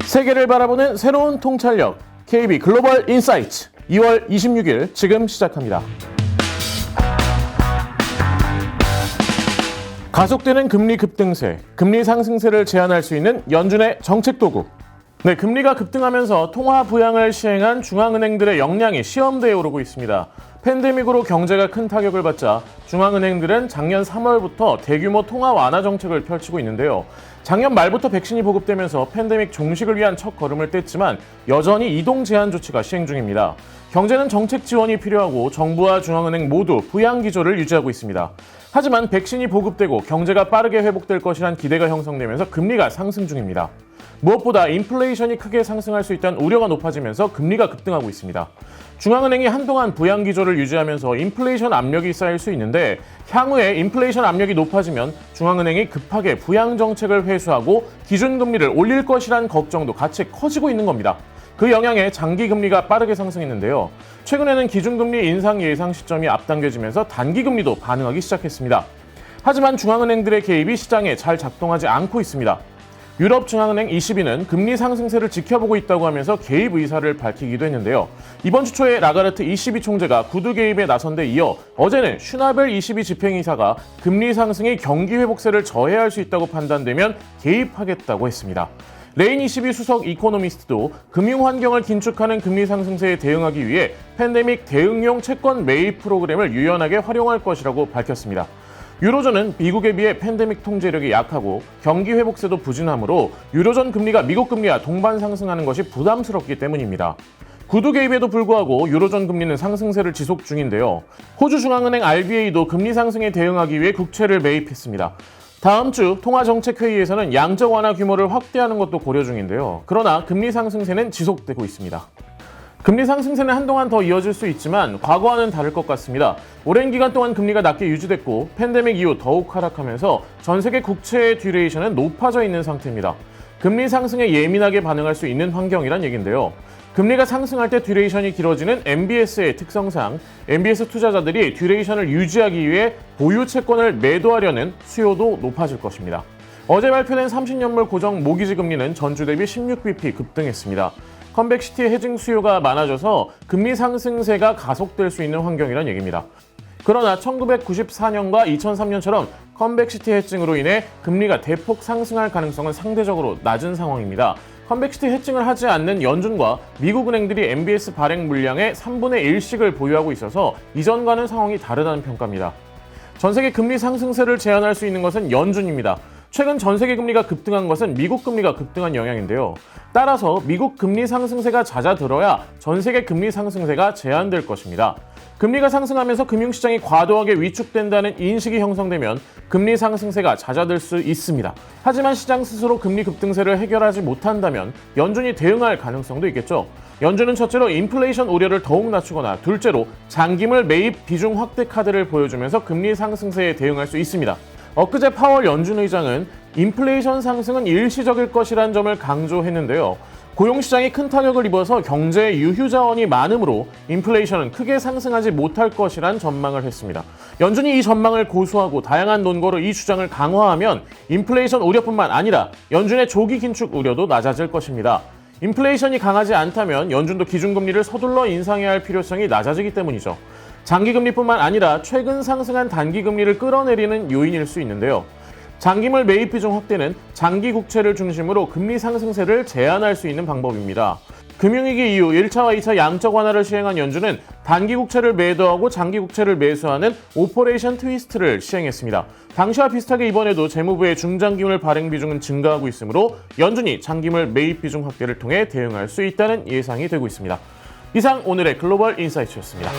세계를 바라보는 새로운 통찰력, KB 글로벌 인사이트 2월 26일 지금 시작합니다. 가속되는 금리 급등세, 금리 상승세를 제한할 수 있는 연준의 정책 도구. 네, 금리가 급등하면서 통화 부양을 시행한 중앙은행들의 역량이 시험대에 오르고 있습니다. 팬데믹으로 경제가 큰 타격을 받자 중앙은행들은 작년 3월부터 대규모 통화 완화 정책을 펼치고 있는데요. 작년 말부터 백신이 보급되면서 팬데믹 종식을 위한 첫 걸음을 뗐지만 여전히 이동 제한 조치가 시행 중입니다. 경제는 정책 지원이 필요하고 정부와 중앙은행 모두 부양 기조를 유지하고 있습니다. 하지만 백신이 보급되고 경제가 빠르게 회복될 것이란 기대가 형성되면서 금리가 상승 중입니다. 무엇보다 인플레이션이 크게 상승할 수 있다는 우려가 높아지면서 금리가 급등하고 있습니다. 중앙은행이 한동안 부양 기조를 유지하면서 인플레이션 압력이 쌓일 수 있는데 향후에 인플레이션 압력이 높아지면 중앙은행이 급하게 부양 정책을 회수하고 기준금리를 올릴 것이란 걱정도 같이 커지고 있는 겁니다. 그 영향에 장기금리가 빠르게 상승했는데요. 최근에는 기준금리 인상 예상 시점이 앞당겨지면서 단기금리도 반응하기 시작했습니다. 하지만 중앙은행들의 개입이 시장에 잘 작동하지 않고 있습니다. 유럽 중앙은행 ECB는 금리 상승세를 지켜보고 있다고 하면서 개입 의사를 밝히기도 했는데요. 이번 주 초에 라가르트 ECB 총재가 구두 개입에 나선 데 이어 어제는 슈나벨 ECB 집행이사가 금리 상승이 경기 회복세를 저해할 수 있다고 판단되면 개입하겠다고 했습니다. 레인 ECB 수석 이코노미스트도 금융 환경을 긴축하는 금리 상승세에 대응하기 위해 팬데믹 대응용 채권 매입 프로그램을 유연하게 활용할 것이라고 밝혔습니다. 유로존은 미국에 비해 팬데믹 통제력이 약하고 경기 회복세도 부진하므로 유로존 금리가 미국 금리와 동반 상승하는 것이 부담스럽기 때문입니다. 구두 개입에도 불구하고 유로존 금리는 상승세를 지속 중인데요. 호주 중앙은행 RBA도 금리 상승에 대응하기 위해 국채를 매입했습니다. 다음 주 통화정책회의에서는 양적 완화 규모를 확대하는 것도 고려 중인데요. 그러나 금리 상승세는 지속되고 있습니다. 금리 상승세는 한동안 더 이어질 수 있지만 과거와는 다를 것 같습니다. 오랜 기간 동안 금리가 낮게 유지됐고 팬데믹 이후 더욱 하락하면서 전 세계 국채의 듀레이션은 높아져 있는 상태입니다. 금리 상승에 예민하게 반응할 수 있는 환경이란 얘긴데요. 금리가 상승할 때 듀레이션이 길어지는 MBS의 특성상 MBS 투자자들이 듀레이션을 유지하기 위해 보유 채권을 매도하려는 수요도 높아질 것입니다. 어제 발표된 30년물 고정 모기지 금리는 전주 대비 16bp 급등했습니다. 컨벡시티 헤징 수요가 많아져서 금리 상승세가 가속될 수 있는 환경이란 얘기입니다. 그러나 1994년과 2003년처럼 컨벡시티 헤징으로 인해 금리가 대폭 상승할 가능성은 상대적으로 낮은 상황입니다. 컨벡시티 헤징을 하지 않는 연준과 미국 은행들이 MBS 발행 물량의 3분의 1씩을 보유하고 있어서 이전과는 상황이 다르다는 평가입니다. 전 세계 금리 상승세를 제한할 수 있는 것은 연준입니다. 최근 전 세계 금리가 급등한 것은 미국 금리가 급등한 영향인데요. 따라서 미국 금리 상승세가 잦아들어야 전 세계 금리 상승세가 제한될 것입니다. 금리가 상승하면서 금융시장이 과도하게 위축된다는 인식이 형성되면 금리 상승세가 잦아들 수 있습니다. 하지만 시장 스스로 금리 급등세를 해결하지 못한다면 연준이 대응할 가능성도 있겠죠. 연준은 첫째로 인플레이션 우려를 더욱 낮추거나 둘째로 장기물 매입 비중 확대 카드를 보여주면서 금리 상승세에 대응할 수 있습니다. 엊그제 파월 연준 의장은 인플레이션 상승은 일시적일 것이라는 점을 강조했는데요. 고용시장이 큰 타격을 입어서 경제에 유휴 자원이 많으므로 인플레이션은 크게 상승하지 못할 것이란 전망을 했습니다. 연준이 이 전망을 고수하고 다양한 논거로 이 주장을 강화하면 인플레이션 우려뿐만 아니라 연준의 조기 긴축 우려도 낮아질 것입니다. 인플레이션이 강하지 않다면 연준도 기준금리를 서둘러 인상해야 할 필요성이 낮아지기 때문이죠. 장기금리뿐만 아니라 최근 상승한 단기금리를 끌어내리는 요인일 수 있는데요. 장기물 매입 비중 확대는 장기 국채를 중심으로 금리 상승세를 제한할 수 있는 방법입니다. 금융위기 이후 1차와 2차 양적 완화를 시행한 연준은 단기 국채를 매도하고 장기 국채를 매수하는 오퍼레이션 트위스트를 시행했습니다. 당시와 비슷하게 이번에도 재무부의 중장기물 발행 비중은 증가하고 있으므로 연준이 장기물 매입 비중 확대를 통해 대응할 수 있다는 예상이 되고 있습니다. 이상 오늘의 글로벌 인사이트였습니다.